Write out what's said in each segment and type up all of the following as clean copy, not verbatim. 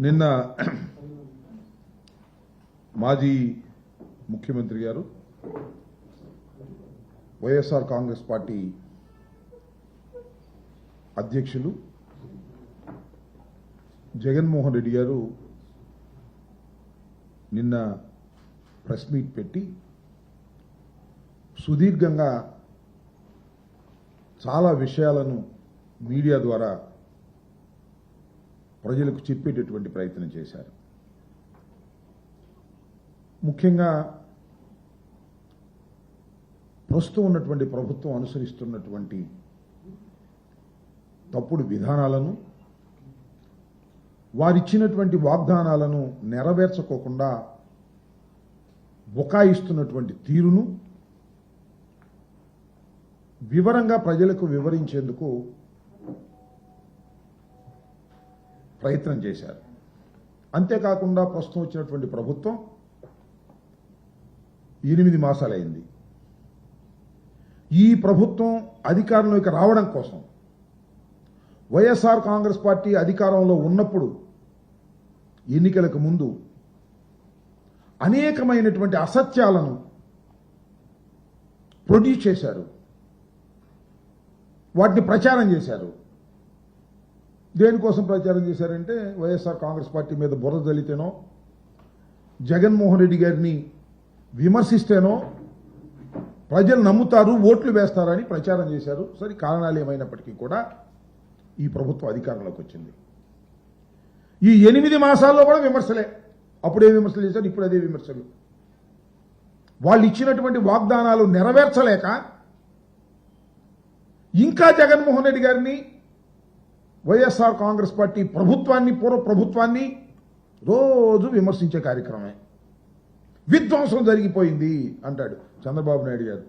నిన్న మాజీ ముఖ్యమంత్రి గారు వైఎస్ఆర్ కాంగ్రెస్ పార్టీ అధ్యక్షులు జగన్మోహన్ రెడ్డి గారు నిన్న ప్రెస్ మీట్ పెట్టి సుదీర్ఘంగా చాలా విషయాలను మీడియా ద్వారా ప్రజలకు చెప్పేటటువంటి ప్రయత్నం చేశారు. ముఖ్యంగా ప్రస్తుతం ఉన్నటువంటి ప్రభుత్వం అనుసరిస్తున్నటువంటి తప్పుడు విధానాలను, వారిచ్చినటువంటి వాగ్దానాలను నెరవేర్చుకోకుండా బుకాయిస్తున్నటువంటి తీరును వివరంగా ప్రజలకు వివరించేందుకు ప్రయత్నం చేశారు. అంతేకాకుండా ప్రస్తుతం వచ్చినటువంటి ప్రభుత్వం 8 మాసాలైంది. ఈ ప్రభుత్వం అధికారంలోకి రావడం కోసం వైఎస్ఆర్ కాంగ్రెస్ పార్టీ అధికారంలో ఉన్నప్పుడు ఎన్నికలకు ముందు అనేకమైనటువంటి అసత్యాలను ప్రొడ్యూస్ చేశారు, వాటిని ప్రచారం చేశారు. దేనికోసం ప్రచారం చేశారంటే వైఎస్ఆర్ కాంగ్రెస్ పార్టీ మీద బురద జల్లితేనో, జగన్మోహన్ రెడ్డి గారిని విమర్శిస్తేనో ప్రజలు నమ్ముతారు, ఓట్లు వేస్తారని ప్రచారం చేశారు. సరే, కారణాలు ఏమైనప్పటికీ కూడా ఈ ప్రభుత్వం అధికారంలోకి వచ్చింది. ఈ 8 మాసాల్లో కూడా విమర్శలే. అప్పుడే విమర్శలు చేశారు, ఇప్పుడు అదే విమర్శలు. వాళ్ళు ఇచ్చినటువంటి వాగ్దానాలు నెరవేర్చలేక ఇంకా జగన్మోహన్ రెడ్డి గారిని, వైఎస్ఆర్ కాంగ్రెస్ పార్టీ ప్రభుత్వాన్ని, పూర్వ ప్రభుత్వాన్ని రోజు విమర్శించే కార్యక్రమమే. విధ్వంసం జరిగిపోయింది అంటాడు చంద్రబాబు నాయుడు గారు.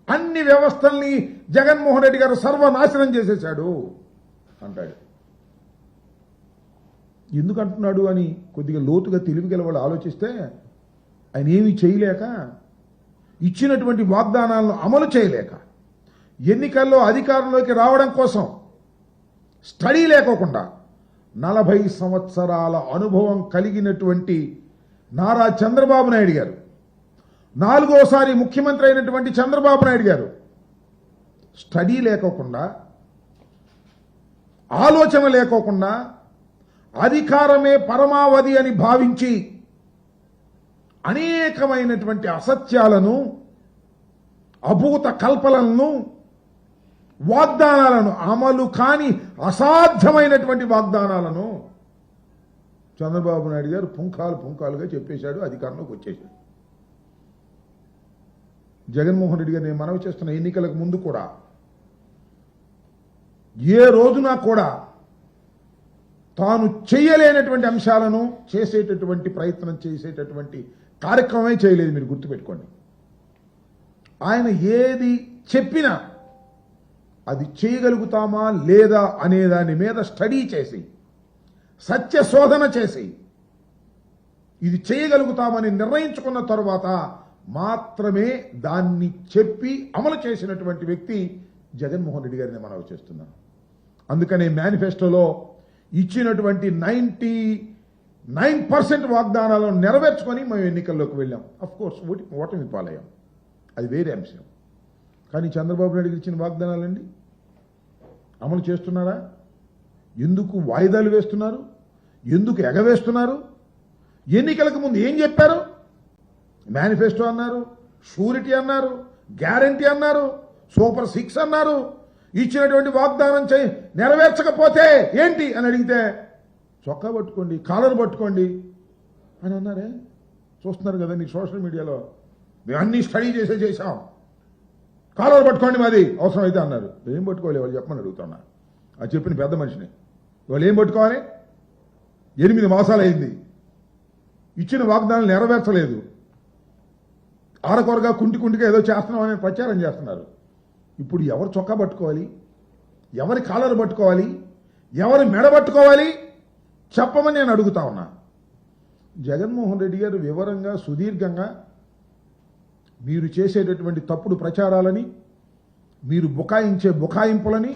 అన్ని వ్యవస్థల్ని జగన్మోహన్ రెడ్డి గారు సర్వనాశనం చేసేశాడు అంటాడు. ఎందుకు అంటున్నాడు అని కొద్దిగా లోతుగా తెలివిగల వాళ్ళు ఆలోచిస్తే, ఆయన ఏమీ చేయలేక, ఇచ్చినటువంటి వాగ్దానాలను అమలు చేయలేక, ఎన్నికల్లో అధికారంలోకి రావడం కోసం స్టడీ లేకోకుండా 40 సంవత్సరాల అనుభవం కలిగినటువంటి నారా చంద్రబాబు నాయుడు గారు, 4వసారి ముఖ్యమంత్రి అయినటువంటి చంద్రబాబు నాయుడు గారు స్టడీ లేకోకుండా, ఆలోచన లేకోకుండా, అధికారమే పరమావధి అని భావించి అనేకమైనటువంటి అసత్యాలను, అభూత కల్పనలను, వాగ్దానాలను, అమలు కాని అసాధ్యమైనటువంటి వాగ్దానాలను చంద్రబాబు నాయుడు గారు పుంఖాలుగా చెప్పేశాడు, అధికారంలోకి వచ్చేశాడు. జగన్మోహన్ రెడ్డి గారు నేను మనవి చేస్తున్న ఎన్నికలకు ముందు కూడా ఏ రోజున కూడా తాను చేయలేనటువంటి అంశాలను చేసేటటువంటి ప్రయత్నం చేసేటటువంటి కార్యక్రమమే చేయలేదు. మీరు గుర్తుపెట్టుకోండి. ఆయన ఏది చెప్పినా అది చేయగలుగుతామా లేదా అనే దాని మీద స్టడీ చేసి, సత్య శోధన చేసి, ఇది చేయగలుగుతామని నిర్ణయించుకున్న తరువాత మాత్రమే దాన్ని చెప్పి అమలు చేసినటువంటి వ్యక్తి జగన్మోహన్ రెడ్డి గారిని మనవి చేస్తున్నాను. అందుకనే మేనిఫెస్టోలో ఇచ్చినటువంటి 99% వాగ్దానాలను నెరవేర్చుకొని మేము ఎన్నికల్లోకి వెళ్ళాం. అఫ్కోర్స్ ఓటమి పాలయ్యాం, అది వేరే అంశం. కానీ చంద్రబాబు నాయుడు ఇచ్చిన వాగ్దానాలండి అమలు చేస్తున్నారా? ఎందుకు వాయిదాలు వేస్తున్నారు? ఎందుకు ఎగవేస్తున్నారు? ఎన్నికలకు ముందు ఏం చెప్పారు? మేనిఫెస్టో అన్నారు, షూరిటీ అన్నారు, గ్యారంటీ అన్నారు, సూపర్ 6 అన్నారు. ఇచ్చినటువంటి వాగ్దానం నెరవేర్చకపోతే ఏంటి అని అడిగితే చొక్కా పట్టుకోండి, కాలర్ పట్టుకోండి అని అన్నారే. చూస్తున్నారు కదా నీ సోషల్ మీడియాలో, మేము అన్ని స్టడీ చేసాం, కాలర్ పట్టుకోండి మాది అవసరం అయితే అన్నారు. ఏం పట్టుకోవాలి వాళ్ళు చెప్పమని అడుగుతున్నా. అది చెప్పిన పెద్ద మనిషిని. వాళ్ళు ఏం పట్టుకోవాలి? 8 మాసాలు అయింది, ఇచ్చిన వాగ్దానాలు నెరవేర్చలేదు, ఆరకొరగా కుంటిగా ఏదో చేస్తున్నామని ప్రచారం చేస్తున్నారు. ఇప్పుడు ఎవరు చొక్కా పట్టుకోవాలి, ఎవరి కాలర్ పట్టుకోవాలి, ఎవరి మెడ పట్టుకోవాలి చెప్పమని నేను అడుగుతా ఉన్నా. జగన్మోహన్ రెడ్డి గారు వివరంగా, సుదీర్ఘంగా మీరు చేసేటటువంటి తప్పుడు ప్రచారాలని, మీరు బుకాయించే బుకాయింపులని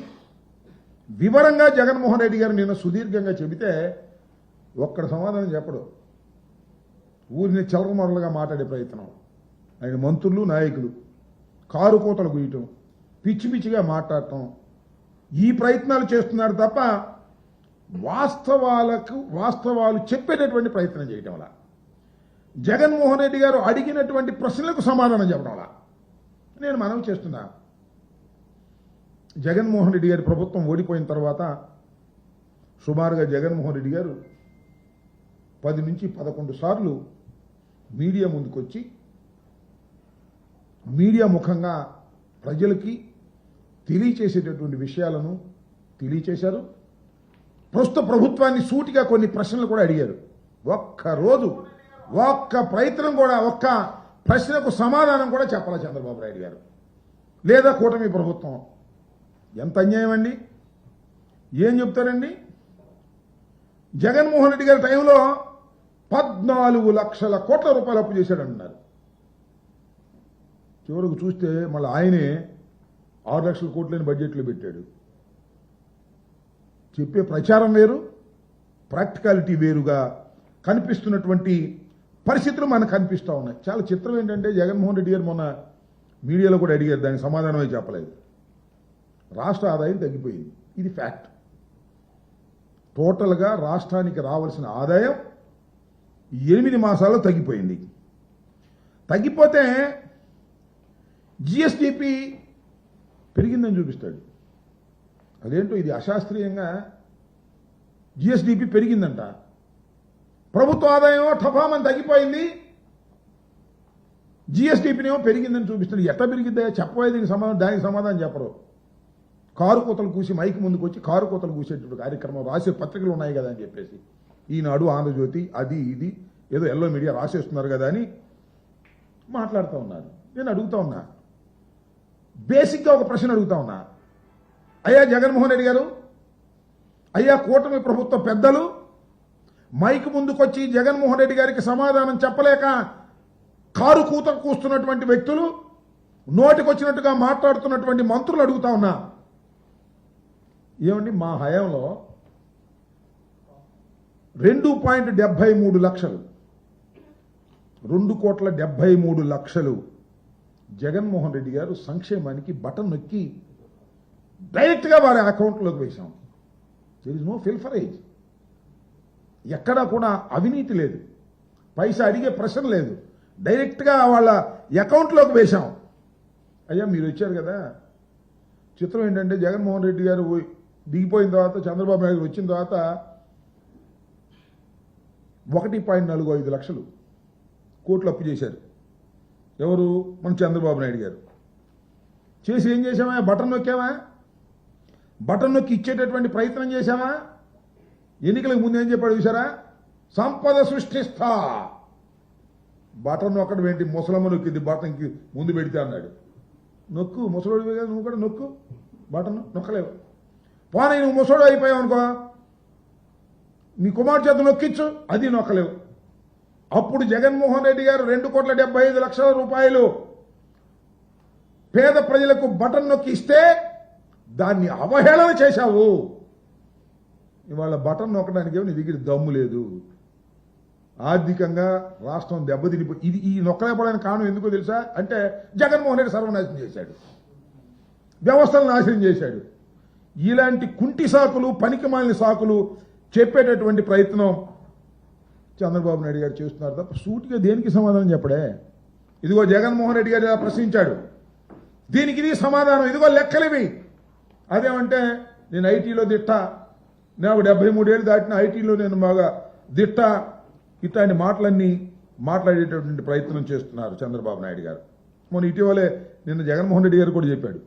వివరంగా జగన్మోహన్ రెడ్డి గారు నిన్న సుదీర్ఘంగా చెబితే ఒక్కడ సమాధానం చెప్పడు. ఊరిని చెలరమరలుగా మాట్లాడే ప్రయత్నం. ఆయన మంత్రులు నాయకులు కారు కోతలు గుయ్యటం, పిచ్చి పిచ్చిగా మాట్లాడటం, ఈ ప్రయత్నాలు చేస్తున్నారు తప్ప వాస్తవాలు చెప్పేటటువంటి ప్రయత్నం చేయటం వల్ల, జగన్మోహన్ రెడ్డి గారు అడిగినటువంటి ప్రశ్నలకు సమాధానం చెప్పడం వల్ల నేను మనవి చేస్తున్నా. జగన్మోహన్ రెడ్డి గారి ప్రభుత్వం ఓడిపోయిన తర్వాత సుమారుగా జగన్మోహన్ రెడ్డి గారు 10 నుంచి 11 సార్లు మీడియా ముందుకొచ్చి మీడియా ముఖంగా ప్రజలకి తెలియచేసేటటువంటి విషయాలను తెలియచేశారు. ప్రస్తుత ప్రభుత్వాన్ని సూటిగా కొన్ని ప్రశ్నలు కూడా అడిగారు. ఒక్క ప్రయత్నం కూడా, ఒక్క ప్రశ్నకు సమాధానం కూడా చెప్పాల చంద్రబాబు నాయుడు గారు లేదా కూటమి ప్రభుత్వం. ఎంత అన్యాయం అండి! ఏం చెప్తారండి? జగన్మోహన్ రెడ్డి గారి టైంలో 14 లక్షల కోట్ల రూపాయలు అప్పు చేశాడన్నారు. చివరకు చూస్తే మళ్ళీ ఆయనే 6 లక్షల కోట్లని బడ్జెట్లో పెట్టాడు. చెప్పే ప్రచారం వేరు, ప్రాక్టికాలిటీ వేరుగా కనిపిస్తున్నటువంటి పరిస్థితులు మనకు కనిపిస్తూ ఉన్నాయి. చాలా చిత్రం ఏంటంటే జగన్మోహన్ రెడ్డి గారు మొన్న మీడియాలో కూడా అడిగారు, దానికి సమాధానమే చెప్పలేదు. రాష్ట్ర ఆదాయం తగ్గిపోయింది, ఇది ఫ్యాక్ట్. టోటల్గా రాష్ట్రానికి రావాల్సిన ఆదాయం 8 మాసాల్లో తగ్గిపోయింది. తగ్గిపోతే జిఎస్డిపి పెరిగిందని చూపిస్తాడు. అదేంటో ఇది అశాస్త్రీయంగా జిఎస్డిపి పెరిగిందంట, ప్రభుత్వ ఆదాయం టఫామని తగ్గిపోయింది, జిఎస్డిపినేమో పెరిగిందని చూపిస్తాడు. ఎట్లా పెరిగిద్దా చెప్పబోయే దానికి సమాధానం చెప్పరు. కారు కోతలు కూసి మైకి ముందుకు వచ్చి కారు కోతలు కూసేటువంటి కార్యక్రమం రాసే పత్రికలు ఉన్నాయి కదా అని చెప్పేసి ఈనాడు, ఆంధ్రజ్యోతి, అది ఇది ఏదో ఎల్లో మీడియా రాసేస్తున్నారు కదా అని మాట్లాడుతూ ఉన్నారు. నేను అడుగుతా ఉన్నా, బేసిక్గా ఒక ప్రశ్న అడుగుతా ఉన్నా. అయ్యా జగన్మోహన్ రెడ్డి గారు, అయ్యా కూటమి ప్రభుత్వ పెద్దలు, మైక్ ముందుకొచ్చి జగన్మోహన్ రెడ్డి గారికి సమాధానం చెప్పలేక కారు కూత కూస్తున్నటువంటి వ్యక్తులు, నోటికొచ్చినట్టుగా మాట్లాడుతున్నటువంటి మంత్రులు అడుగుతా ఉన్నా, ఏమండి మా హయాంలో 2.73 లక్షలు 2,73,00,000 జగన్మోహన్ రెడ్డి గారు సంక్షేమానికి బటన్ నొక్కి డైరెక్ట్గా వారి అకౌంట్లోకి వేశాం. There is no pilferage. ఎక్కడా కూడా అవినీతి లేదు, పైసా అడిగే ప్రశ్న లేదు, డైరెక్ట్గా వాళ్ళ అకౌంట్లోకి వేశాం. అయ్యా మీరు వచ్చారు కదా, చిత్రం ఏంటంటే జగన్మోహన్ రెడ్డి గారు దిగిపోయిన తర్వాత చంద్రబాబు నాయుడు వచ్చిన తర్వాత 1.45 లక్షలు కోట్లు అప్పు చేశారు. ఎవరు? మన చంద్రబాబు నాయుడు గారు. చేసి ఏం చేశామా? బటన్ నొక్కామా? బటన్ నొక్కి ఇచ్చేటటువంటి ప్రయత్నం చేశామా? ఎన్నికలకు ముందు ఏం చెప్పాడు చూసారా? సంపద సృష్టిస్తా. బటన్ నొక్కడం ఏంటి? ముసలమ్మ నొక్కింది బటన్కి ముందు పెడితే అన్నాడు. నొక్కు, ముసలోడు కదా నువ్వు కూడా నొక్కు, బటన్ నొక్కలేవు. పోనీ నువ్వు ముసలోడు అయిపోయావు అనుకో, నీ కుమార్ చేత నొక్కించు, అది నొక్కలేవు. అప్పుడు జగన్మోహన్ రెడ్డి గారు 2,75,00,000 రూపాయలు పేద ప్రజలకు బటన్ నొక్కి ఇస్తే దాన్ని అవహేళన చేశావు. ఇవాళ బటన్ నొక్కడానికి నీ దగ్గర దమ్ము లేదు. ఆర్థికంగా రాష్ట్రం దెబ్బతినిపోయి ఇది ఈ నొక్కలేకపోవడానికి కారణం ఎందుకో తెలుసా? అంటే జగన్మోహన్ రెడ్డి సర్వనాశనం చేశాడు, వ్యవస్థలను నాశనం చేశాడు. ఇలాంటి కుంటి సాకులు, పనికిమాలిన సాకులు చెప్పేటటువంటి ప్రయత్నం చంద్రబాబు నాయుడు గారు చేస్తున్నారు తప్ప సూటిగా దేనికి సమాధానం చెప్పడే. ఇదిగో జగన్మోహన్ రెడ్డి గారు ఇలా ప్రశ్నించాడు, దీనికి ఇది సమాధానం, ఇదిగో లెక్కలివి. అదేమంటే నేను ఐటీలో దిట్ట, నాకు 73 ఏళ్ళు దాటిన ఐటీలో నేను బాగా దిట్ట, ఇట్లాంటి మాటలన్నీ మాట్లాడేటటువంటి ప్రయత్నం చేస్తున్నారు చంద్రబాబు నాయుడు గారు. మొన్న ఇటీవలే నిన్న జగన్మోహన్ రెడ్డి గారు కూడా చెప్పాడు,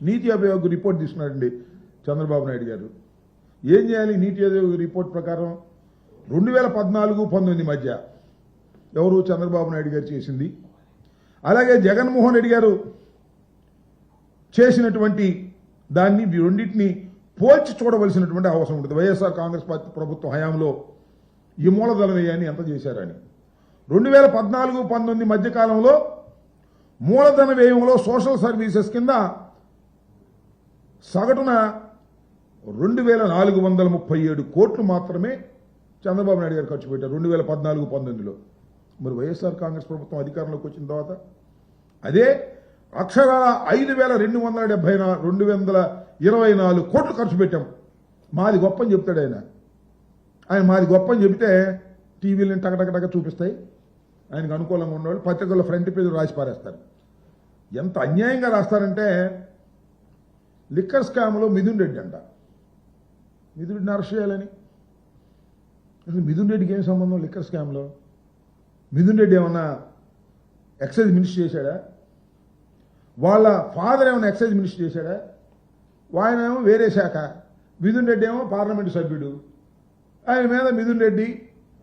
నీతి ఆయోగ్ రిపోర్ట్ తీసుకున్నాడండి చంద్రబాబు నాయుడు గారు. ఏం చేయాలి? నీతి ఆయోగ్ రిపోర్ట్ ప్రకారం 2014-19 మధ్య ఎవరు? చంద్రబాబు నాయుడు గారు చేసింది, అలాగే జగన్మోహన్ రెడ్డి గారు చేసినటువంటి దాన్ని రెండింటినీ పోల్చి చూడవలసినటువంటి అవసరం ఉంటుంది. వైఎస్ఆర్ కాంగ్రెస్ పార్టీ ప్రభుత్వం హయాంలో ఈ మూలధన వ్యయాన్ని ఎంత చేశారని. 2014-19 మధ్య కాలంలో మూలధన వ్యయంలో సోషల్ సర్వీసెస్ కింద సగటున 2,437 కోట్లు మాత్రమే చంద్రబాబు నాయుడు గారు ఖర్చు పెట్టారు 2014-19లో. మరి వైఎస్ఆర్ కాంగ్రెస్ ప్రభుత్వం అధికారంలోకి వచ్చిన తర్వాత అదే అక్షరాల 5,224 కోట్లు ఖర్చు పెట్టాం. మాది గొప్ప అని చెప్తాడు ఆయన మాది గొప్ప అని చెబితే టీవీలను టకటకటక చూపిస్తాయి. ఆయనకు అనుకూలంగా ఉన్నవాళ్ళు పత్రికల్లో ఫ్రంట్ పేజీలు రాసి పారేస్తారు. ఎంత అన్యాయంగా రాస్తారంటే లిక్కర్ స్కామ్లో మిథున్ రెడ్డి అంట. మిథున్ రెడ్డిని అరెస్ట్ చేయాలని. అసలు మిథున్ రెడ్డికి ఏం సంబంధం లిక్కర్ స్కామ్లో? మిథున్ రెడ్డి ఏమన్నా ఎక్సైజ్ మినిస్టర్ చేశాడా? వాళ్ళ ఫాదర్ ఏమైనా ఎక్సైజ్ మినిస్టర్ చేశాడా? ఆయన ఏమో వేరే శాఖ, మిథున్ రెడ్డి ఏమో పార్లమెంటు సభ్యుడు. ఆయన మీద మిథున్ రెడ్డి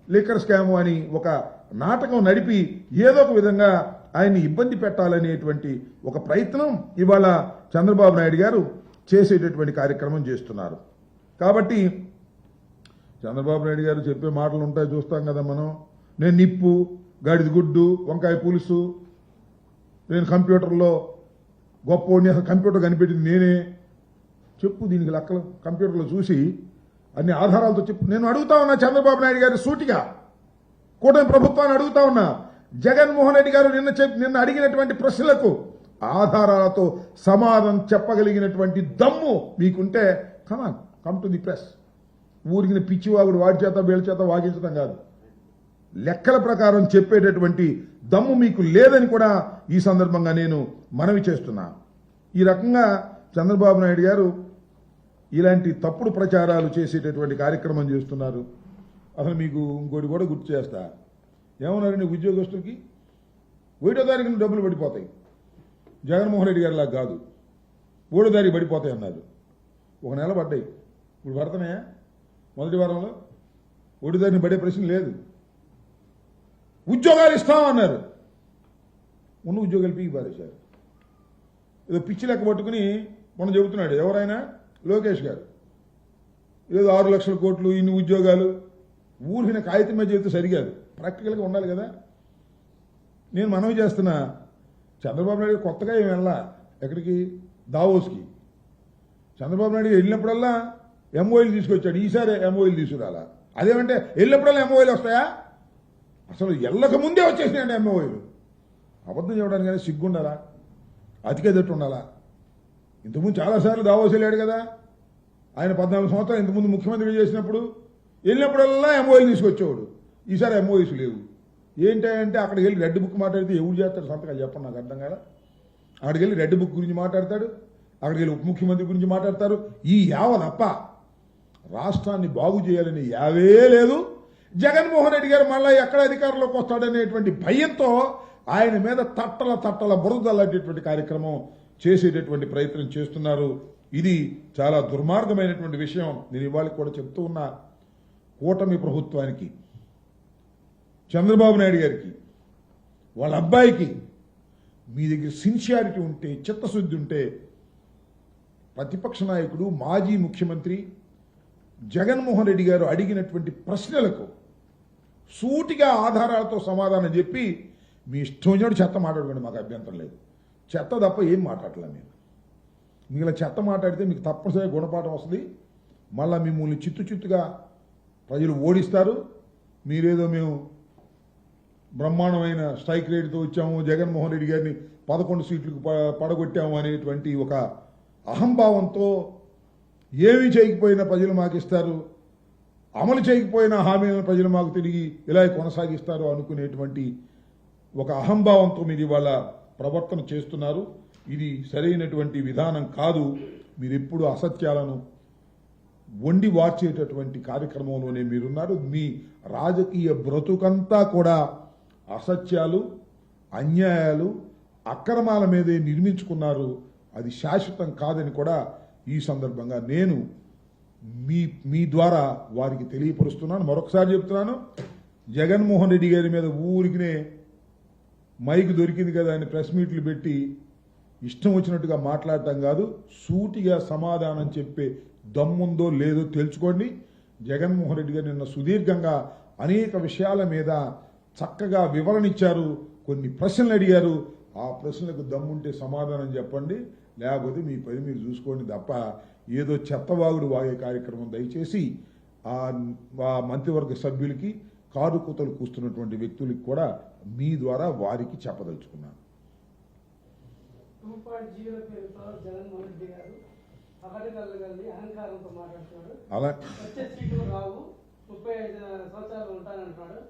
లిక్కర్ స్కాము అని ఒక నాటకం నడిపి ఏదో ఒక విధంగా ఆయన్ని ఇబ్బంది పెట్టాలనేటువంటి ఒక ప్రయత్నం ఇవాళ చంద్రబాబు నాయుడు గారు చేసేటటువంటి కార్యక్రమం చేస్తున్నారు. కాబట్టి చంద్రబాబు నాయుడు గారు చెప్పే మాటలు ఉంటాయి, చూస్తాం కదా మనం. నేను నిప్పు, గాడిద గుడ్డు, వంకాయ పులుసు, నేను కంప్యూటర్లో గొప్పోడిని, అసలు కంప్యూటర్ కనిపెట్టింది నేనే, చెప్పు దీనికి లెక్కలు కంప్యూటర్లో చూసి అన్ని ఆధారాలతో చెప్పు. నేను అడుగుతా ఉన్నా చంద్రబాబు నాయుడు గారి సూటిగా, కూటమి ప్రభుత్వాన్ని అడుగుతా ఉన్నా, జగన్మోహన్ రెడ్డి గారు నిన్న అడిగినటువంటి ప్రశ్నలకు ఆధారాలతో సమాధానం చెప్పగలిగినటువంటి దమ్ము మీకుంటే కమ్ టు ది ప్రెస్. ఊరికిన పిచ్చివాగుడు వాడి చేత వీళ్ళ చేత వాగించడం కాదు, లెక్కల ప్రకారం చెప్పేటటువంటి దమ్ము మీకు లేదని కూడా ఈ సందర్భంగా నేను మనవి చేస్తున్నా. ఈ రకంగా చంద్రబాబు నాయుడు గారు ఇలాంటి తప్పుడు ప్రచారాలు చేసేటటువంటి కార్యక్రమం చేస్తున్నారు. అసలు మీకు ఇంకోటి కూడా గుర్తు చేస్తా. ఏమన్నారండి ఉద్యోగస్తులకి 1వ తారీఖున డబ్బులు పడిపోతాయి, జగన్మోహన్ రెడ్డి గారిలా కాదు 3వ తారీఖు పడిపోతాయి అన్నారు. 1 నెల పడ్డాయి, ఇప్పుడు పడుతున్నాయా? మొదటి వారంలో 1వ తారీఖున పడే ప్రశ్న లేదు. ఉద్యోగాలు ఇస్తామన్నారు, ఉన్న ఉద్యోగాలు పీకి పారేశారు. ఏదో పిచ్చి లెక్క పట్టుకుని మనం చెబుతున్నాడు ఎవరైనా, లోకేష్ గారు ఏదో 6 లక్షల కోట్లు ఇన్ని ఉద్యోగాలు, ఊరిన కాగితం మీద చెబితే సరికాదు, ప్రాక్టికల్గా ఉండాలి కదా. నేను మనవి చేస్తున్నా, చంద్రబాబు నాయుడు కొత్తగా ఏమి వెళ్ళా ఎక్కడికి, దావోస్కి. చంద్రబాబు నాయుడు వెళ్ళినప్పుడల్లా ఎంఓఐలు తీసుకొచ్చాడు, ఈసారి ఎంఓఐలు తీసుకురాలా. అదేమంటే వెళ్ళినప్పుడల్లా ఎంఓఐలు వస్తాయా? అసలు వెళ్ళక ముందే వచ్చేసినాయండి ఎంఓఐలు. అబద్ధం చెప్పడానికి కానీ సిగ్గుండాలా, అతికేదట్టు ఉండాలా. ఇంతకుముందు చాలాసార్లు దావోస్ వెళ్ళాడు కదా ఆయన. 14 సంవత్సరాలు ఇంతకుముందు ముఖ్యమంత్రి చేసినప్పుడు వెళ్ళినప్పుడల్లా ఎంఓఐలు తీసుకొచ్చేవాడు. ఈసారి ఎంఓఐస్ లేవు. ఏంటంటే అక్కడికి వెళ్ళి రెడ్ బుక్ మాట్లాడితే ఎవరు చేస్తాడు సంతకాలు చెప్పండి, నాకు అర్థం కదా. అక్కడికి వెళ్ళి రెడ్ బుక్ గురించి మాట్లాడతాడు, అక్కడికి వెళ్ళి ఉప ముఖ్యమంత్రి గురించి మాట్లాడతారు. ఈ యావ తప్ప రాష్ట్రాన్ని బాగు చేయాలని యావే లేదు. జగన్మోహన్ రెడ్డి గారు మళ్ళీ ఎక్కడ అధికారంలోకి వస్తాడనేటువంటి భయంతో ఆయన మీద తట్టల బురదలాంటి కార్యక్రమం చేసేటటువంటి ప్రయత్నం చేస్తున్నారు. ఇది చాలా దుర్మార్గమైనటువంటి విషయం. నేను ఇవాళ కూడా చెప్తూ ఉన్నా, కూటమి ప్రభుత్వానికి, చంద్రబాబు నాయుడు గారికి, వాళ్ళ అబ్బాయికి మీ దగ్గర సిన్సియారిటీ ఉంటే, చిత్తశుద్ధి ఉంటే, ప్రతిపక్ష నాయకుడు మాజీ ముఖ్యమంత్రి జగన్మోహన్ రెడ్డి గారు అడిగినటువంటి ప్రశ్నలకు సూటిగా ఆధారాలతో సమాధానం చెప్పి మీ ఇష్టం వచ్చినట్టు చెత్త మాట్లాడుకోండి, మాకు అభ్యంతరం లేదు. చెత్త తప్ప ఏం మాట్లాడలే నేను. మిగిలిన చెత్త మాట్లాడితే మీకు తప్పనిసరిగా గుణపాఠం వస్తుంది. మళ్ళీ మిమ్మల్ని చిత్తుగా ప్రజలు ఓడిస్తారు. మీరేదో మేము బ్రహ్మాండమైన స్ట్రైక్ రేటుతో వచ్చాము, జగన్మోహన్ రెడ్డి గారిని 11 సీట్లకు పడగొట్టాము అనేటువంటి ఒక అహంభావంతో ఏమీ చేయకపోయినా ప్రజలు మాకు ఇస్తారు, అమలు చేయకపోయిన హామీలను ప్రజలు మాకు తిరిగి ఇలా కొనసాగిస్తారు అనుకునేటువంటి ఒక అహంభావంతో మీరు ఇవాళ ప్రవర్తన చేస్తున్నారు. ఇది సరైనటువంటి విధానం కాదు. మీరు ఎప్పుడు అసత్యాలను వండి వార్చేటటువంటి కార్యక్రమంలోనే మీరున్నారు. మీ రాజకీయ బ్రతుకంతా కూడా అసత్యాలు, అన్యాయాలు, అక్రమాల మీదే నిర్మించుకున్నారు. అది శాశ్వతం కాదని కూడా ఈ సందర్భంగా నేను మీ ద్వారా వారికి తెలియపరుస్తున్నాను. మరొకసారి చెప్తున్నాను, జగన్మోహన్ రెడ్డి గారి మీద ఊరికినే మైక్ దొరికింది కదా అని ప్రెస్ మీట్లు పెట్టి ఇష్టం వచ్చినట్టుగా మాట్లాడటం కాదు. సూటిగా సమాధానం చెప్పే దమ్ముందో లేదో తెలుసుకోండి. జగన్మోహన్ రెడ్డి గారు నిన్న సుదీర్ఘంగా అనేక విషయాల మీద చక్కగా వివరణ ఇచ్చారు, కొన్ని ప్రశ్నలు అడిగారు. ఆ ప్రశ్నలకు దమ్ముంటే సమాధానం చెప్పండి, లేకపోతే మీ పని మీరు చూసుకోండి తప్ప ఏదో చెత్తవాగుడు వాగే కార్యక్రమం దయచేసి ఆ మంత్రివర్గ సభ్యులకి కారు కూతలు కూస్తున్నటువంటి వ్యక్తులకి కూడా మీ ద్వారా వారికి చెప్పదలుచుకున్నాను. 2.0 పేరుతో జగన్మోహన్ రెడ్డి గారు అహరికల్లి అహంకారంతో మాట్లాడుతున్నాడు. అలా వచ్చే సీట్లు రావు, 35 సంవత్సరాలు ఉంటానంటున్నాడు.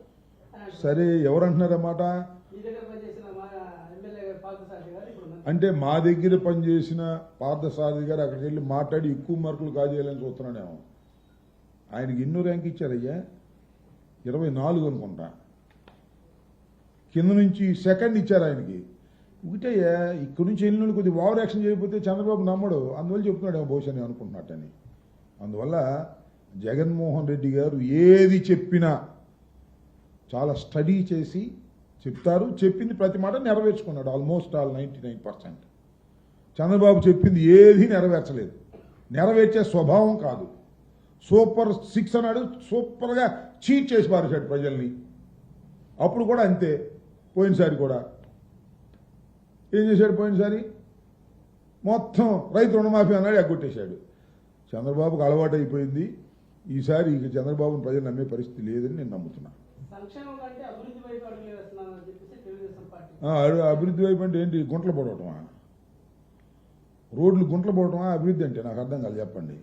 సరే, ఎవరంటున్నారన్నమాట? ఈ దగ్గర పనిచేసిన మా ఎమ్మెల్యే గారు పార్థసారథి గారు ఇప్పుడు అంటే మా దగ్గర పనిచేసిన పార్థసారథి గారు అక్కడికి వెళ్ళి మాట్లాడి ఎక్కువ మార్కులు కాజేయాలని చూస్తున్నాడేమో. ఆయనకి ఎన్నో ర్యాంక్ ఇచ్చారయ్యా? 24 అనుకుంటా. కింద నుంచి సెకండ్ ఇచ్చారు ఆయనకి. ఒకటయ్యా, ఇక్కడి నుంచి వెళ్ళిన కొద్దిగా ఓవర్ యాక్షన్ చేయకపోతే చంద్రబాబు నమ్మడు. అందువల్ల చెప్తున్నాడేమో బహుశా నేను అనుకుంటున్నట్టని. అందువల్ల జగన్మోహన్ రెడ్డి గారు ఏది చెప్పినా చాలా స్టడీ చేసి చెప్తారు. చెప్పింది ప్రతి మాట నెరవేర్చుకున్నాడు. Almost all 99%. చంద్రబాబు చెప్పింది ఏది నెరవేర్చలేదు. నెరవేర్చే స్వభావం కాదు. సూపర్ 6 అన్నాడు, సూపర్గా చీట్ చేసి పారేశాడు ప్రజల్ని. అప్పుడు కూడా అంతే. పోయినసారి కూడా ఏం చేశాడు? పోయినసారి మొత్తం రైతు రుణమాఫీ అన్నాడు, ఎగ్గొట్టేశాడు. చంద్రబాబుకు అలవాటు అయిపోయింది. ఈసారి ఇక చంద్రబాబును ప్రజలు నమ్మే పరిస్థితి లేదని నేను నమ్ముతున్నా. అభివృద్ధి వైపు అంటే ఏంటి? గుంటలు పడవటమా? రోడ్లు గుంటలు పడటమా అభివృద్ధి అంటే? నాకు అర్థం కాదు, చెప్పండి.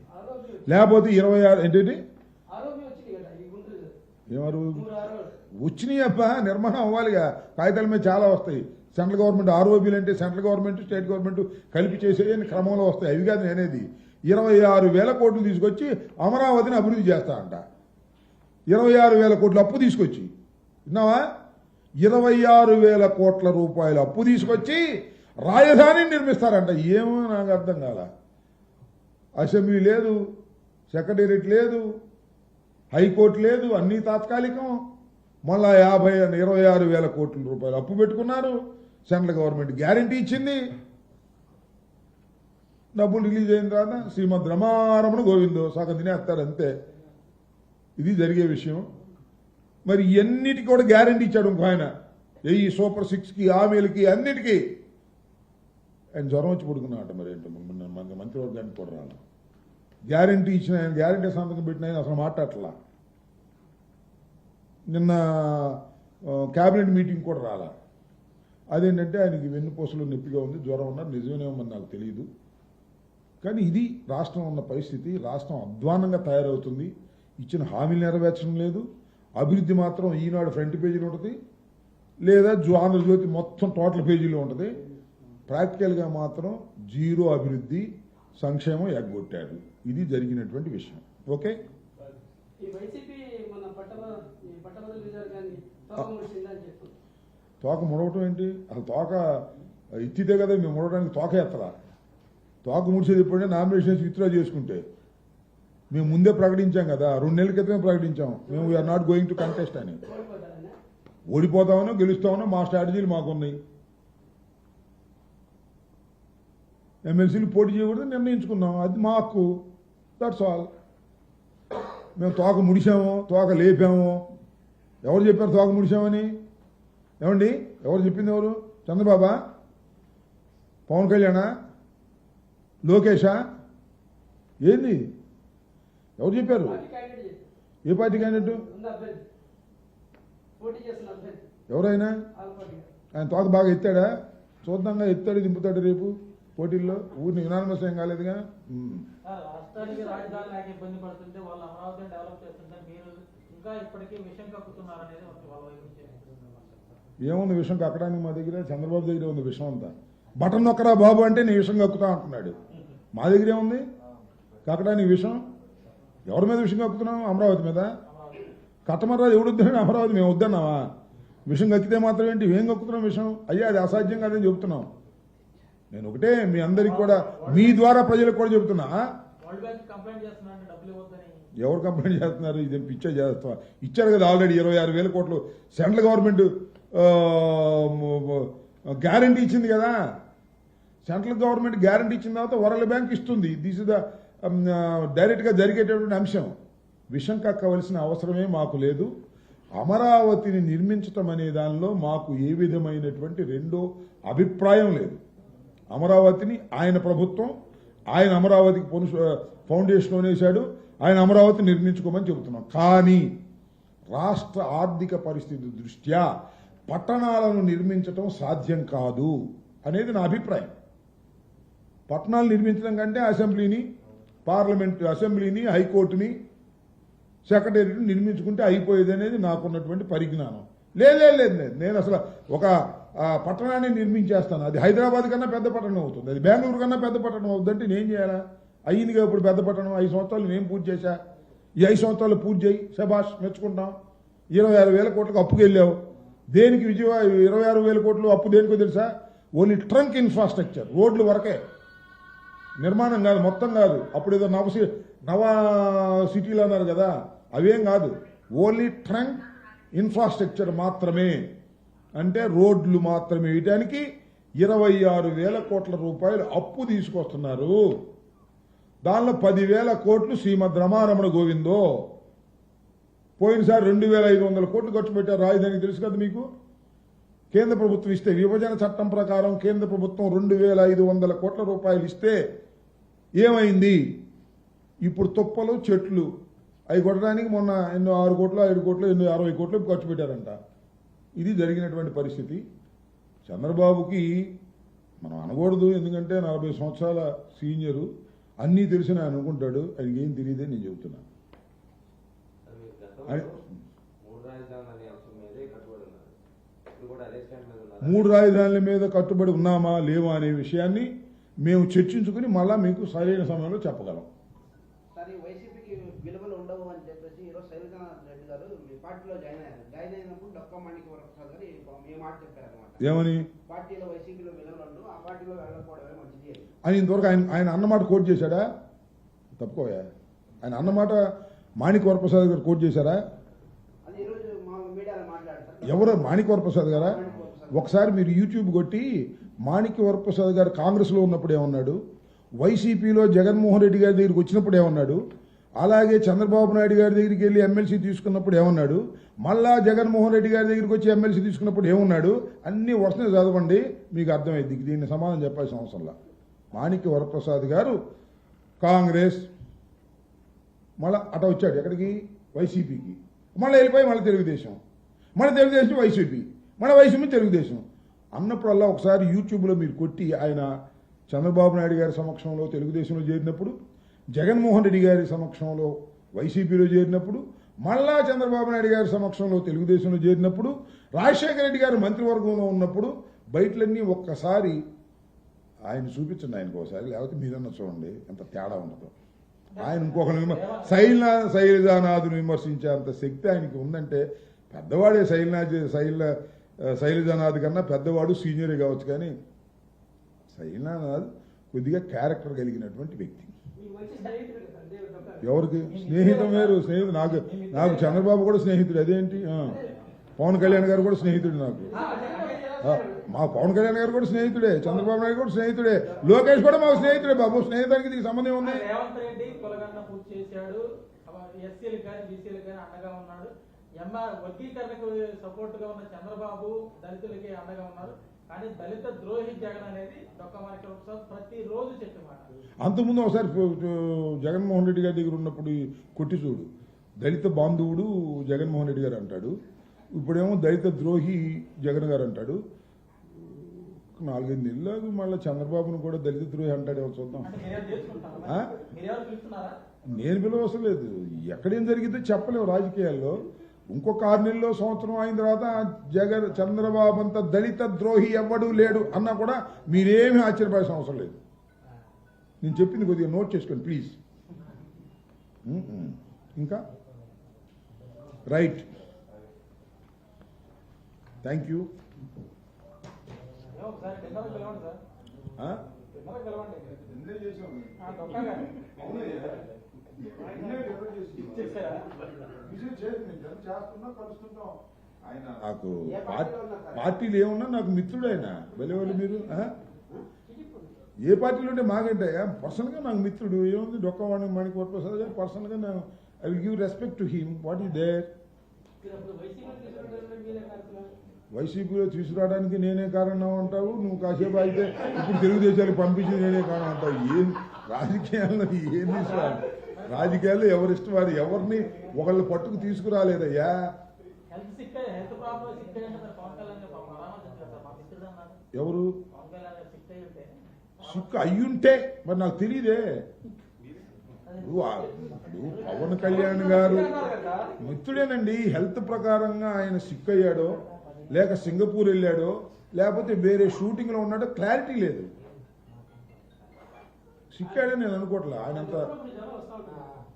లేకపోతే 26 ఏంటి ఏమారు వచ్చినాయి అప్ప, నిర్మాణం అవ్వాలిగా. కాగితాల మీద చాలా వస్తాయి. సెంట్రల్ గవర్నమెంట్ ఆర్ఓబీలు అంటే సెంట్రల్ గవర్నమెంట్ స్టేట్ గవర్నమెంట్ కలిపి చేసే క్రమంలో వస్తాయి. అవి కాదు నేనేది. 26,000 కోట్లు తీసుకొచ్చి అమరావతిని అభివృద్ధి చేస్తా అంట. 26,000 కోట్లు అప్పు తీసుకొచ్చి, విన్నావా? 26,000 కోట్ల రూపాయలు అప్పు తీసుకొచ్చి రాజధానిని నిర్మిస్తారంట. ఏమో నాకు అర్థం కాల. అసెంబ్లీ లేదు, సెక్రటేరియట్ లేదు, హైకోర్టు లేదు, అన్నీ తాత్కాలికం. మళ్ళా 26,000 కోట్ల రూపాయలు అప్పు పెట్టుకున్నారు. సెంట్రల్ గవర్నమెంట్ గ్యారంటీ ఇచ్చింది. డబ్బులు రిలీజ్ అయిన తర్వాత శ్రీమద్ రమారమణ గోవిందో సగం తినేస్తారు అంతే. ఇది జరిగే విషయం. మరి ఎన్నిటికి కూడా గ్యారంటీ ఇచ్చాడు ఇంకో ఆయన. ఈ సూపర్ 6కి, హామీలకి, అన్నిటికీ. ఆయన జ్వరం వచ్చి పడుకున్నాట. మరి ఏంటో మన మంత్రివర్గానికి కూడా రాను. గ్యారంటీ ఇచ్చిన ఆయన, గ్యారంటీ సంతకం పెట్టిన ఆయన అసలు మాట్లాడట్లా. నిన్న క్యాబినెట్ మీటింగ్ కూడా రాలా. అదేంటంటే ఆయనకి వెన్నుపూసలు నొప్పిగా ఉంది, జ్వరం ఉన్నారు. నిజమేమో నాకు తెలియదు. కానీ ఇది రాష్ట్రం ఉన్న పరిస్థితి. రాష్ట్రం అధ్వానంగా తయారవుతుంది. ఇచ్చిన హామీలు నెరవేర్చడం లేదు. అభివృద్ధి మాత్రం ఈనాడు ఫ్రంట్ పేజీలో ఉంటుంది, లేదా ఆంధ్రజ్యోతి మొత్తం టోటల్ పేజీలో ఉంటుంది. ప్రాక్టికల్గా మాత్రం జీరో అభివృద్ధి, సంక్షేమం ఎగ్గొట్టాడు. ఇది జరిగినటువంటి విషయం. ఓకే, తోక ముడవటం ఏంటి? అసలు తోక ఎత్తితే కదా మేము ముడవడానికి. తోక ఎత్తరా? తోక ముడిచేది ఎప్పుడంటే నామినేషన్స్ విత్డ్రా చేసుకుంటే. మేము ముందే ప్రకటించాం కదా, 2 నెలల క్రితమే ప్రకటించాం మేము we're not going to contest అని. ఓడిపోతామనో గెలుస్తామనో మా స్ట్రాటజీలు మాకున్నాయి. ఎమ్మెల్సీలు పోటీ చేయకూడదు నిర్ణయించుకున్నాం. అది మా హక్కు. That's all. మేము తోక ముడిసాము, తోక లేపాము. ఎవరు చెప్పారు తోక ముడిసామని? ఏమండి, ఎవరు చెప్పింది? ఎవరు? చంద్రబాబా, పవన్ కళ్యాణా, లోకేషా? ఏంది? ఎవరు చెప్పారు? ఏ పార్టీ క్యాండిడేట్? ఎవరైనా? ఆయన తోక బాగా ఎత్తాడా? చూద్దాంగా. ఎత్తాడు, దింపుతాడు రేపు పోటీల్లో. ఊరిని యునానిమస్ ఏం కాలేదుగా. రాష్ట్రానికి రాజధాని లేక ఇబ్బంది పడుతుంటే వాళ్ళు అమరావతిని డెవలప్ చేస్తుంటే మీరు ఇంకా ఇప్పటికీ విషయం కక్కుతున్నారనేది వాళ్ళ వైపు నుంచి ఏముంది విషయం కక్కడానికి? మా దగ్గర చంద్రబాబు దగ్గర ఉంది విషయం అంతా. బటన్ నొక్కరా బాబు అంటే నీ విషయం కక్కుతా అంటున్నాడు. మా దగ్గరే ఉంది కక్కడానికి విషయం. ఎవరి మీద విషయం కక్కుతున్నాం? అమరావతి మీద. కట్టమరాదు ఎవడు వద్దని అమరావతి మేము వద్దన్నావా? విషయం కక్కితే మాత్రం ఏంటి? ఏం కక్కుతున్నాం విషయం? అయ్యా అది అసాధ్యం కాదని చెబుతున్నాం. నేను ఒకటే మీ అందరికి కూడా, మీ ద్వారా ప్రజలకు కూడా చెబుతున్నా. ఎవరు కంప్లైంట్ చేస్తున్నారు? ఇది పిచ్చే చేస్తా. ఇచ్చారు కదా ఆల్రెడీ 26,000 కోట్లు. సెంట్రల్ గవర్నమెంట్ గ్యారంటీ ఇచ్చింది కదా. సెంట్రల్ గవర్నమెంట్ గ్యారంటీ ఇచ్చిన తర్వాత వరల్డ్ బ్యాంక్ ఇస్తుంది. దిస్ ఇస్ ద డైరెక్ట్గా జరిగేటటువంటి అంశం. విషం కక్కవలసిన అవసరమే మాకు లేదు. అమరావతిని నిర్మించటం అనే దానిలో మాకు ఏ విధమైనటువంటి రెండో అభిప్రాయం లేదు. అమరావతిని ఆయన ప్రభుత్వం, ఆయన అమరావతికి ఫౌండేషన్ వేశాడు. ఆయన అమరావతి నిర్మించుకోమని చెబుతున్నాం. కానీ రాష్ట్ర ఆర్థిక పరిస్థితి దృష్ట్యా పట్టణాలను నిర్మించటం సాధ్యం కాదు అనేది నా అభిప్రాయం. పట్టణాలు నిర్మించడం కంటే అసెంబ్లీని, పార్లమెంటు అసెంబ్లీని, హైకోర్టుని, సెక్రటేరియట్ని నిర్మించుకుంటే అయిపోయేది అనేది నాకున్నటువంటి పరిజ్ఞానం. లేదు నేను అసలు ఒక పట్టణాన్ని నిర్మించేస్తాను, అది హైదరాబాద్ కన్నా పెద్ద పట్టణం అవుతుంది, అది బెంగళూరు కన్నా పెద్ద పట్టణం అవుతుందంటే నేను చేయాలా? అయ్యిందిగా ఇప్పుడు పెద్ద పట్టణం. 5 సంవత్సరాలు నేను పూర్తి చేశా. ఈ 5 సంవత్సరాలు పూర్తి చేయి, శబాష్, మెచ్చుకుంటాం. 26,000 కోట్లకు అప్పుకు వెళ్ళావు. దేనికి 26,000 కోట్లు అప్పు దేనికో తెలుసా? ఓన్లీ ట్రంక్ ఇన్ఫ్రాస్ట్రక్చర్, రోడ్లు వరకే, నిర్మాణం కాదు, మొత్తం కాదు. అప్పుడు ఏదో నవ సిటీలు అన్నారు కదా, అవేం కాదు, ఓన్లీ ట్రంక్ ఇన్ఫ్రాస్ట్రక్చర్ మాత్రమే. అంటే రోడ్లు మాత్రమే వేయడానికి 26,000 కోట్ల రూపాయలు అప్పు తీసుకొస్తున్నారు. దానిలో 10,000 కోట్లు శ్రీమద్ రమారమణ గోవిందో. పోయినసారి 2,500 కోట్లు ఖర్చు పెట్టారు రాజధానికి, తెలుసు కదా మీకు. కేంద్ర ప్రభుత్వం ఇస్తే, విభజన చట్టం ప్రకారం కేంద్ర ప్రభుత్వం 2,500 కోట్ల రూపాయలు ఇస్తే ఏమైంది? ఇప్పుడు తుప్పలు చెట్లు అవి కొట్టడానికి మొన్న ఎన్నో 6 కోట్లు 5 కోట్లు ఎన్నో 60 కోట్లు ఖర్చు పెట్టారంట. ఇది జరిగినటువంటి పరిస్థితి. చంద్రబాబుకి మనం అనకూడదు, ఎందుకంటే 40 సంవత్సరాల సీనియరు, అన్నీ తెలిసిన ఆయన అనుకుంటాడు. ఆయనకి ఏం తెలియదని నేను చెబుతున్నాను. మూడు రాజధానుల మీద కట్టుబడి ఉన్నామా లేవా అనే విషయాన్ని మేము చర్చించుకుని మళ్ళా మీకు సరైన సమయంలో చెప్పగలం. వైసీపీకి విలువలు ఉండవు అని చెప్పేసి ఈరోజు శైలజానాథ్ రెడ్డి గారు మీ పార్టీలో జాయిన్ అయ్యారు. జాయిన్ అయినప్పుడు డొక్కా మాణిక్యవరప్రసాద్ గారు మీ మాట చెప్పారనమాట. ఏమని? పార్టీలో వైసీపీలో విలువలు ఉండవు, ఆ పార్టీలో వెళ్ళకపోవడమే మంచిది అని. ఇంతవరకు ఆయన అన్నమాట కోట్ చేశాడా? తప్పుకోయా, ఆయన అన్నమాట మాణిక్ వరప్రసాద్ గారు కోట్ చేశారా? అది ఈరోజు మా మీడియాలో మాట్లాడతారు. ఎవరు? మాణిక్ వరప్రసాద్ గారా? ఒకసారి మీరు యూట్యూబ్ కొట్టి మాణిక్ వరప్రసాద్ గారు కాంగ్రెస్లో ఉన్నప్పుడు ఏమన్నాడు, వైసీపీలో జగన్మోహన్ రెడ్డి గారి దగ్గరికి వచ్చినప్పుడు ఏమన్నాడు, అలాగే చంద్రబాబు నాయుడు గారి దగ్గరికి వెళ్ళి ఎమ్మెల్సీ తీసుకున్నప్పుడు ఏమన్నాడు, మళ్ళా జగన్మోహన్ రెడ్డి గారి దగ్గరికి వచ్చి ఎమ్మెల్సీ తీసుకున్నప్పుడు ఏమన్నాడు, అన్నీ వరుసనే చదవండి, మీకు అర్థమైంది. దీన్ని సమాధానం చెప్పాల్సిన అవసరంలా. మాణిక్ వరప్రసాద్ గారు కాంగ్రెస్, మళ్ళీ అట వచ్చాడు ఎక్కడికి? వైసీపీకి. మళ్ళీ వెళ్ళిపోయి మళ్ళీ తెలుగుదేశం, మళ్ళీ తెలుగుదేశం వైసీపీ, మళ్ళీ వైసీపీ తెలుగుదేశం అన్నప్పుడల్లా ఒకసారి యూట్యూబ్లో మీరు కొట్టి, ఆయన చంద్రబాబు నాయుడు గారి సమక్షంలో తెలుగుదేశంలో చేరినప్పుడు, జగన్మోహన్ రెడ్డి గారి సమక్షంలో వైసీపీలో చేరినప్పుడు, మళ్ళా చంద్రబాబు నాయుడు గారి సమక్షంలో తెలుగుదేశంలో చేరినప్పుడు, రాజశేఖర రెడ్డి గారు మంత్రివర్గంలో ఉన్నప్పుడు, బయటలన్నీ ఒక్కసారి ఆయన చూపించండి ఆయనకు ఒకసారి, లేకపోతే మీరన్నా చూడండి ఎంత తేడా ఉండదు. ఆయన ఇంకొకరిని శైలజానాథ్ను విమర్శించే అంత శక్తి ఆయనకి ఉందంటే, పెద్దవాడే శైలజానాథ్ కన్నా పెద్దవాడు, సీనియరే కావచ్చు, కానీ శైలజానాథ్ కొద్దిగా క్యారెక్టర్ కలిగినటువంటి వ్యక్తి. ఎవరికి స్నేహితం వేరు, స్నేహితుడు నాకు చంద్రబాబు కూడా స్నేహితుడు. అదేంటి? పవన్ కళ్యాణ్ గారు కూడా స్నేహితుడు నాకు. మా పవన్ కళ్యాణ్ గారు కూడా స్నేహితుడే, చంద్రబాబు నాయుడు కూడా స్నేహితుడే, లోకేష్ కూడా మాకు స్నేహితుడే బాబు. స్నేహితానికి దీనికి సంబంధం ఉంది. రేవంత్ రెడ్డి కులగన్న పూర్తి చేశాడు, ఎస్సీలకు కానీ బీసీలకు కానీ అండగా ఉన్నాడు. వర్గీకరణకు సపోర్ట్ గా ఉన్న చంద్రబాబు దళితులకి అండగా ఉన్నారు. కానీ దళిత ద్రోహి జగన్ అనేది డొక్కా మాణిక్యవరప్రసాద్ ప్రతిరోజు చెప్పే మాట. అంతకుముందు ఒకసారి జగన్మోహన్ రెడ్డి గారి దగ్గర ఉన్నప్పుడు కొట్టి చూడు, దళిత బాంధవుడు జగన్మోహన్ రెడ్డి గారు అంటాడు, ఇప్పుడేమో దళిత ద్రోహి జగన్ గారు అంటాడు. 4-5 నెలలు మళ్ళీ చంద్రబాబును కూడా దళిత ద్రోహి అంటాడేమో చూద్దాం. నేను పిలవసరం లేదు, ఎక్కడేం జరిగిందో చెప్పలేవు రాజకీయాల్లో. ఇంకొక 6 నెలల్లో సంవత్సరం అయిన తర్వాత చంద్రబాబు అంత దళిత ద్రోహి ఎవ్వడూ లేడు అన్నా కూడా మీరేమీ ఆశ్చర్యపడాల్సిన అవసరం లేదు. నేను చెప్పింది కొద్దిగా నోట్ చేసుకోండి ప్లీజ్. ఇంకా రైట్, థ్యాంక్ యూ. నాకు పార్టీలు ఏమున్నా నాకు మిత్రుడు ఆయన. వెళ్ళేవాళ్ళు మీరు ఏ పార్టీలో ఉంటే మాకంటే పర్సనల్గా నాకు మిత్రుడు. ఏముంది, డొక్కా మాణిక్ వరప్రసాద్ గారు పర్సనల్గా నేను I will give respect to him. What is there? వైసీపీలో తీసుకురావడానికి నేనే కారణం అంటావు, నువ్వు కాసేపు అయితే ఇప్పుడు తెలుగుదేశానికి పంపించి నేనే కారణం అంటావు. ఏం రాజకీయాల్లో ఏం తీసుకురావాలి? రాజకీయాల్లో ఎవరిష్టం వారు, ఎవరిని ఒకళ్ళు పట్టుకు తీసుకురాలేదయ్యా. హెల్త్ ప్రాబ్లం సిక్ అయ్యి ఉంటే పవన్ కళ్యాణ్ గారు పాపం పరామర్శించారు సార్, మా మిత్రుడు అన్నారు. ఎవరు పవన్ కళ్యాణ్ గారు సిక్ అయ్యి ఉంటే సిక్కు అయ్యుంటే మరి నాకు తెలియదే. ఇప్పుడు పవన్ కళ్యాణ్ గారు మిత్రుడేనండి. హెల్త్ ప్రకారంగా ఆయన సిక్ అయ్యాడో లేక సింగపూర్ వెళ్ళాడో లేకపోతే వేరే షూటింగ్ లో ఉన్నాడో క్లారిటీ లేదు. సిక్ అయ్యాడని నేను అనుకోవట్లే. ఆయన అంత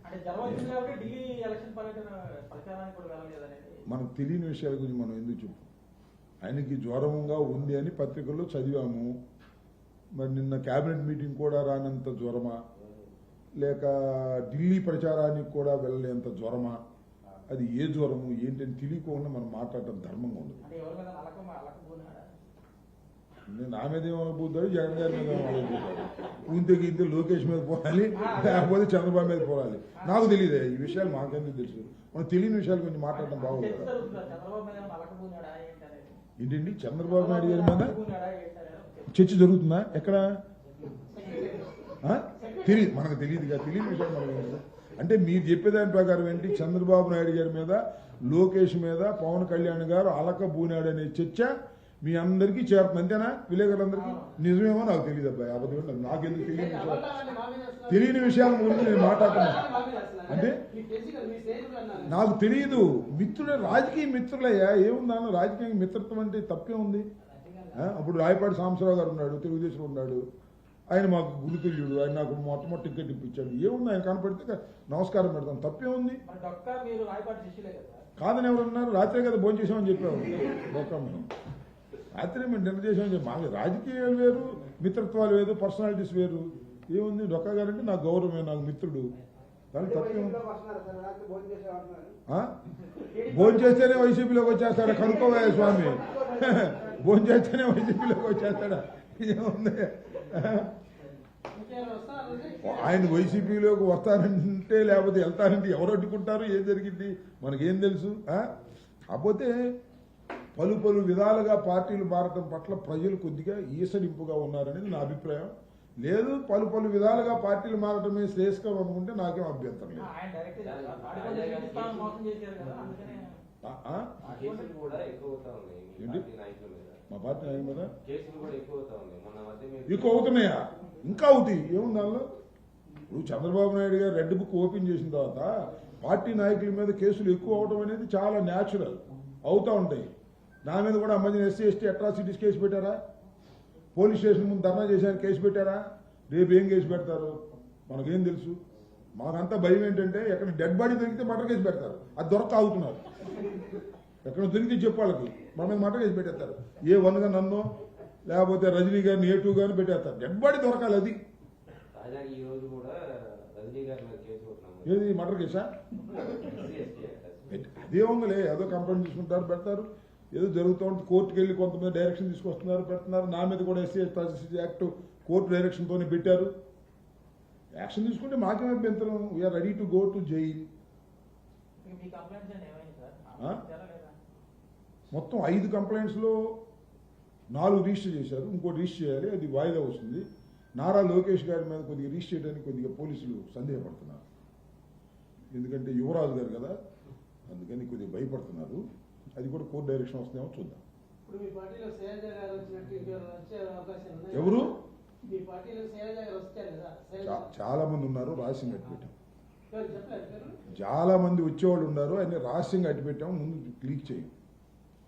అంటే జ్వరం వచ్చింది కాబట్టి ఢిల్లీ ఎలక్షన్ పర్యటన ప్రచారానికి కూడా వెళ్ళలేదనేది మనకు తెలియని విషయాల గురించి మనం ఎందుకు చెప్పు. ఆయనకి జ్వరంగా ఉంది అని పత్రికల్లో చదివాము. మరి నిన్న క్యాబినెట్ మీటింగ్ కూడా రానంత జ్వరమా, లేక ఢిల్లీ ప్రచారానికి కూడా వెళ్ళలేంత జ్వరమా, అది ఏ జ్వరము ఏంటని తెలియకుండా మనం మాట్లాడటం ధర్మంగా ఉండదు. అంటే ఎవరి మీద అలకపోనాడా? నేను నా మీద ఏమనుకుంటాడు, జగన్ గారి మీద ఏమనుకుంటాడు. ఊంతే గీంతే లోకేష్ మీద పోవాలి, లేకపోతే చంద్రబాబు మీద పోవాలి. నాకు తెలియదు ఈ విషయాలు, మాకెందుకు తెలుసు. మనం తెలియని విషయాల గురించి మాట్లాడటం బాగుంది కదా. చంద్రబాబు మీద అలకపోనాడా ఏంటనేది. ఏంటండి చంద్రబాబు నాయుడు గారి మీద అలకపోనాడా ఏంటనేది చర్చ జరుగుతుందా? ఎక్కడ తెలియదు, మనకు తెలియదుగా. తెలియని విషయం మనకు తెలియదు. అంటే మీరు చెప్పేదాని ప్రకారం ఏంటి, చంద్రబాబు నాయుడు గారి మీద లోకేష్ మీద పవన్ కళ్యాణ్ గారు అలకబూనాడు అనే చర్చ మీ అందరికీ చేరుతుంది, అంతేనా? విలేకరులందరికీ నిజమేమో నాకు తెలియదు అబ్బాయి, అబద్ధం నాకెందుకు తెలియని విషయాలు, తెలియని విషయాల గురించి నేను మాట్లాడుతున్నా. అంటే నాకు తెలియదు. మిత్రుడే, రాజకీయ మిత్రులయ్యా, ఏముందాను రాజకీయ మిత్రత్వం అంటే తప్పే ఉంది. అప్పుడు రాయపాటి సాంబశివరావు గారు ఉన్నాడు, తెలుగుదేశం ఉన్నాడు, ఆయన మాకు గురుతుల్యుడు, ఆయన నాకు మొట్టమొదటి టికెట్ ఇప్పించాడు. ఏముంది, ఆయన కనపడితే నమస్కారం పెడతాం, తప్పే ఉంది. కాదని ఎవరున్నారు? రాత్రే కదా భోజనం చేసామని చెప్పాము. మనం రాత్రి మేము డిన్నర్ చేసామని చెప్పి, మాకు రాజకీయాలు వేరు, మిత్రత్వాలు వేరు, పర్సనాలిటీస్ వేరు. ఏముంది, డొక్కా గారంటే నాకు గౌరవమే, నాకు మిత్రుడు, దానికి తప్పే ఉంది. భోజనం చేస్తేనే వైసీపీలోకి వచ్చేస్తాడా? కనుక్కోవా స్వామి, భోజనం చేస్తేనే వైసీపీలోకి వచ్చేస్తాడా? ఏముంది, ఆయన వైసీపీలోకి వస్తానంటే లేకపోతే వెళ్తానంటే ఎవరు అడ్డుకుంటారు, ఏం జరిగింది మనకేం తెలుసు. కాకపోతే పలు పలు విధాలుగా పార్టీలు మారటం పట్ల ప్రజలు కొద్దిగా ఈసడింపుగా ఉన్నారనేది నా అభిప్రాయం. లేదు, పలు పలు విధాలుగా పార్టీలు మారటమే శ్రేయస్కరం అనుకుంటే నాకేం అభ్యంతరం లేదు. ఏంటి మా పార్టీ నాయకుల మీద ఎక్కువ అవుతున్నాయా? ఇంకా అవుతాయి, ఏముంది దానిలో. ఇప్పుడు చంద్రబాబు నాయుడు గారు రెడ్ బుక్ ఓపెన్ చేసిన తర్వాత పార్టీ నాయకుల మీద కేసులు ఎక్కువ అవడం అనేది చాలా న్యాచురల్, అవుతూ ఉంటాయి. నా మీద కూడా ఆ మధ్యన ఎస్సీ ఎస్టీ అట్రాసిటీస్ కేసు పెట్టారా? పోలీస్ స్టేషన్ ముందు ధర్నా చేశారు, కేసు పెట్టారా? రేపు ఏం కేసు పెడతారు మనకేం తెలుసు. మాకంతా భయం ఏంటంటే ఎక్కడ డెడ్ బాడీ దొరికితే మర్డర్ కేసు పెడతారు, అది దొరక ఆగుతున్నారు. ఎక్కడ దొరికితే చెప్పు వాళ్ళకి, మన మీద మర్డర్ కేసు పెట్టేస్తారు. A1 గా నన్ను, లేకపోతే రజనీ గారిని A2 గారిని పెట్టేస్తారు. డెడ్ బాడీ దొరకాలి. అది ఏది మర్డర్ కేసా? అదే ఉందిలే, ఏదో కంప్లైంట్ తీసుకుంటారు, పెడతారు, ఏదో జరుగుతూ ఉంటుంది. కోర్టుకు వెళ్ళి కొంతమంది డైరెక్షన్ తీసుకొస్తున్నారు, పెడుతున్నారు. నా మీద కూడా ఎస్సీ ఎస్టీ యాక్ట్ కోర్టు డైరెక్షన్తోనే పెట్టారు. యాక్షన్ తీసుకుంటే మాకేం అభ్యంతరం, we're ready to go to jail. మొత్తం 5 కంప్లైంట్స్లో 4 రిజిస్టర్ చేశారు, ఇంకోటి రిజిస్టర్ చేయాలి, అది వాయిదా వస్తుంది. నారా లోకేష్ గారి మీద కొద్దిగా రిజిస్టర్ చేయడానికి కొద్దిగా పోలీసులు సందేహపడుతున్నారు. ఎందుకంటే యువరాజు గారు కదా, అందుకని కొద్దిగా భయపడుతున్నారు. అది కూడా కోర్టు డైరెక్షన్ వస్తుందేమో చూద్దాం. ఇప్పుడు మీ పార్టీలో శైలజ గారు వచ్చినట్టు వచ్చే అవకాశం ఉన్నాయి? ఎవరు? మీ పార్టీలో శైలజ గారు వచ్చారు కదా? చాలా మంది ఉన్నారు, రహస్యంగా అట్టి పెట్టాం. చెప్పలేదు. చాలా మంది వచ్చేవాళ్ళు ఉన్నారు, ఆయన రహస్యంగా అట్టి పెట్టాము, ముందు క్లిక్ చేయం.